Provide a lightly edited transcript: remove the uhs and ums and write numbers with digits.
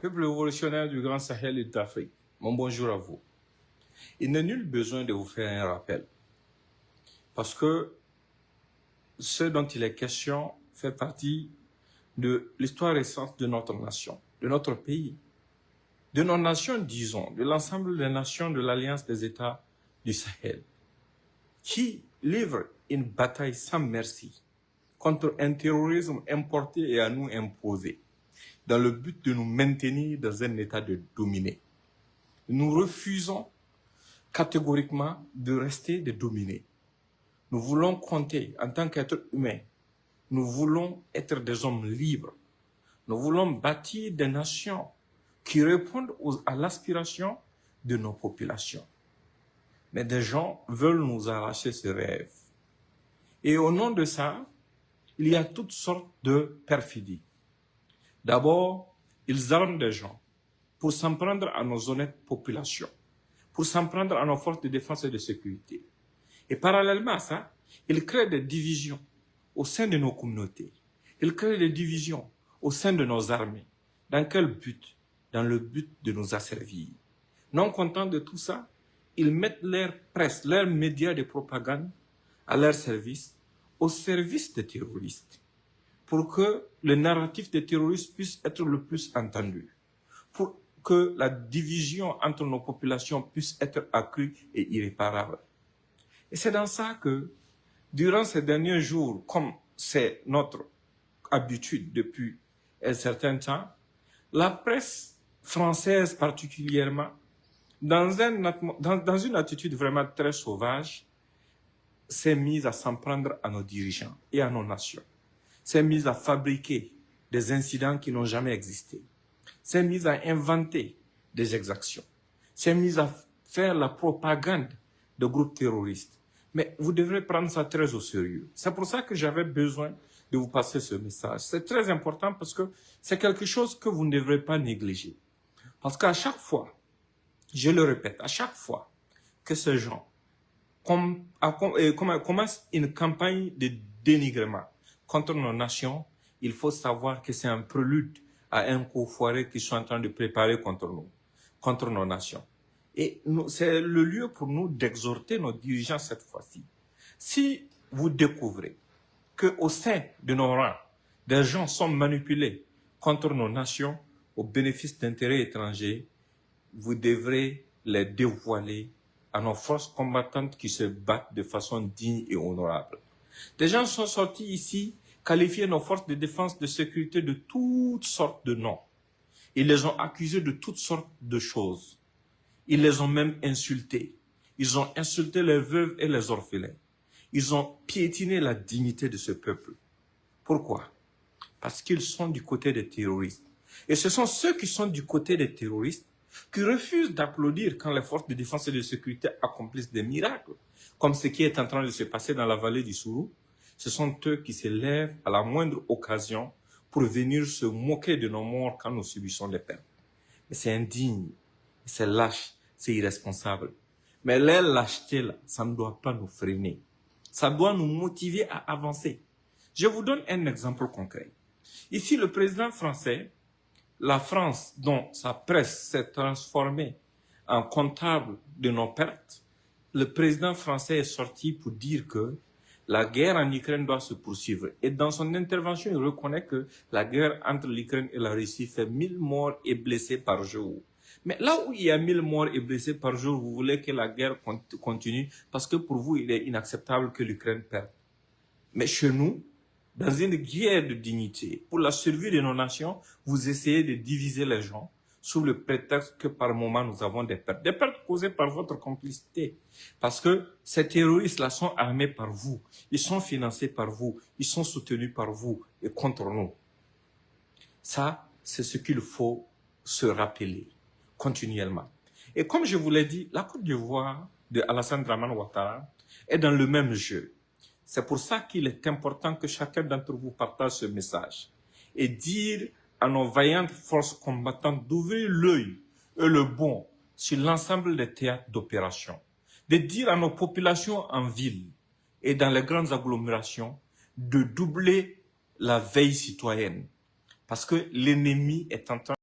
Peuple révolutionnaire du Grand Sahel et d'Afrique, mon bonjour à vous. Il n'est nul besoin de vous faire un rappel, parce que ce dont il est question fait partie de l'histoire récente de notre nation, de notre pays, de nos nations, disons, de l'ensemble des nations de l'Alliance des États du Sahel, qui livrent une bataille sans merci contre un terrorisme importé et à nous imposé, dans le but de nous maintenir dans un état de dominé. Nous refusons catégoriquement de rester des dominés. Nous voulons compter en tant qu'êtres humains. Nous voulons être des hommes libres. Nous voulons bâtir des nations qui répondent à l'aspiration de nos populations. Mais des gens veulent nous arracher ce rêve. Et au nom de ça, il y a toutes sortes de perfidies. D'abord, ils arment des gens pour s'en prendre à nos honnêtes populations, pour s'en prendre à nos forces de défense et de sécurité. Et parallèlement à ça, ils créent des divisions au sein de nos communautés. Ils créent des divisions au sein de nos armées. Dans quel but? Dans le but de nous asservir. Non contents de tout ça, ils mettent leur presse, leurs médias de propagande à leur service, au service des terroristes, pour que le narratif des terroristes puisse être le plus entendu, pour que la division entre nos populations puisse être accrue et irréparable. Et c'est dans ça que, durant ces derniers jours, comme c'est notre habitude depuis un certain temps, la presse française particulièrement, dans une attitude vraiment très sauvage, s'est mise à s'en prendre à nos dirigeants et à nos nations, s'est mise à fabriquer des incidents qui n'ont jamais existé, s'est mise à inventer des exactions, s'est mise à faire la propagande de groupes terroristes. Mais vous devrez prendre ça très au sérieux. C'est pour ça que j'avais besoin de vous passer ce message. C'est très important parce que c'est quelque chose que vous ne devrez pas négliger. Parce qu'à chaque fois, je le répète, à chaque fois que ces gens commencent une campagne de dénigrement contre nos nations, il faut savoir que c'est un prélude à un coup foiré qu'ils sont en train de préparer contre nous, contre nos nations. Et c'est le lieu pour nous d'exhorter nos dirigeants cette fois-ci. Si vous découvrez qu'au sein de nos rangs, des gens sont manipulés contre nos nations au bénéfice d'intérêts étrangers, vous devrez les dévoiler à nos forces combattantes qui se battent de façon digne et honorable. Des gens sont sortis ici qualifier nos forces de défense de sécurité de toutes sortes de noms. Ils les ont accusés de toutes sortes de choses. Ils les ont même insultés. Ils ont insulté les veuves et les orphelins. Ils ont piétiné la dignité de ce peuple. Pourquoi? Parce qu'ils sont du côté des terroristes. Et ce sont ceux qui sont du côté des terroristes qui refusent d'applaudir quand les forces de défense et de sécurité accomplissent des miracles, comme ce qui est en train de se passer dans la vallée du Sourou. Ce sont eux qui se lèvent à la moindre occasion pour venir se moquer de nos morts quand nous subissons des pertes. Mais c'est indigne, c'est lâche, c'est irresponsable. Mais les lâchetés là, ça ne doit pas nous freiner. Ça doit nous motiver à avancer. Je vous donne un exemple concret. Ici, le président français, la France, dont sa presse s'est transformée en comptable de nos pertes, le président français est sorti pour dire que la guerre en Ukraine doit se poursuivre. Et dans son intervention, il reconnaît que la guerre entre l'Ukraine et la Russie fait 1000 morts et blessés par jour. Mais là où il y a 1000 morts et blessés par jour, vous voulez que la guerre continue parce que pour vous, il est inacceptable que l'Ukraine perde. Mais chez nous, dans une guerre de dignité, pour la survie de nos nations, vous essayez de diviser les gens sous le prétexte que par moment nous avons des pertes. Des pertes causées par votre complicité. Parce que ces terroristes-là sont armés par vous. Ils sont financés par vous. Ils sont soutenus par vous et contre nous. Ça, c'est ce qu'il faut se rappeler continuellement. Et comme je vous l'ai dit, la Côte d'Ivoire de Alassane Dramane Ouattara est dans le même jeu. C'est pour ça qu'il est important que chacun d'entre vous partage ce message et dire à nos vaillantes forces combattantes d'ouvrir l'œil et le bon sur l'ensemble des théâtres d'opération, de dire à nos populations en ville et dans les grandes agglomérations de doubler la veille citoyenne parce que l'ennemi est en train